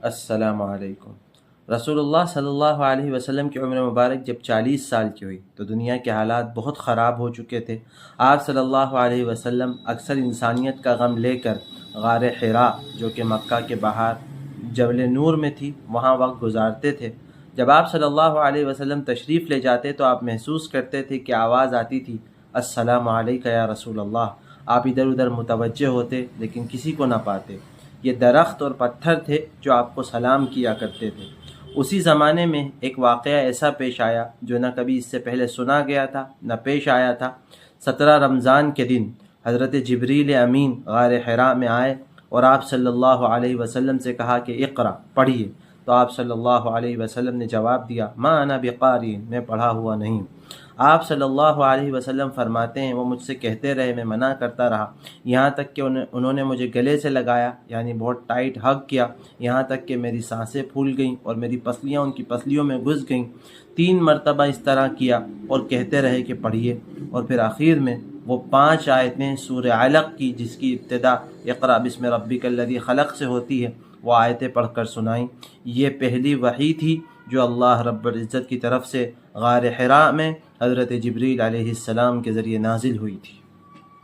السلام علیکم۔ رسول اللہ صلی اللہ علیہ وسلم کی عمر مبارک جب 40 سال کی ہوئی تو دنیا کے حالات بہت خراب ہو چکے تھے۔ آپ صلی اللہ علیہ وسلم اکثر انسانیت کا غم لے کر غار حراء جو کہ مکہ کے باہر جبل نور میں تھی وہاں وقت گزارتے تھے۔ جب آپ صلی اللہ علیہ وسلم تشریف لے جاتے تو آپ محسوس کرتے تھے کہ آواز آتی تھی السلام علیکہ یا رسول اللہ۔ آپ ادھر ادھر متوجہ ہوتے لیکن کسی کو نہ پاتے۔ یہ درخت اور پتھر تھے جو آپ کو سلام کیا کرتے تھے۔ اسی زمانے میں ایک واقعہ ایسا پیش آیا جو نہ کبھی اس سے پہلے سنا گیا تھا نہ پیش آیا تھا۔ 17 رمضان کے دن حضرت جبریل امین غار حراء میں آئے اور آپ صلی اللہ علیہ وسلم سے کہا کہ اقرا، پڑھیے۔ تو آپ صلی اللہ علیہ وسلم نے جواب دیا ما انا بقاری، میں پڑھا ہوا نہیں۔ آپ صلی اللہ علیہ وسلم فرماتے ہیں وہ مجھ سے کہتے رہے، میں منع کرتا رہا، یہاں تک کہ انہوں نے مجھے گلے سے لگایا، یعنی بہت ٹائٹ ہگ کیا، یہاں تک کہ میری سانسیں پھول گئیں اور میری پسلیاں ان کی پسلیوں میں گھس گئیں۔ 3 مرتبہ اس طرح کیا اور کہتے رہے کہ پڑھیے، اور پھر آخر میں وہ 5 آیتیں سورہ علق کی جس کی ابتدا اقرا بسم ربک الذی خلق سے ہوتی ہے وہ آیتیں پڑھ کر سنائیں۔ یہ پہلی وحی تھی جو اللہ رب العزت کی طرف سے غار حراء میں حضرت جبریل علیہ السلام کے ذریعے نازل ہوئی تھی۔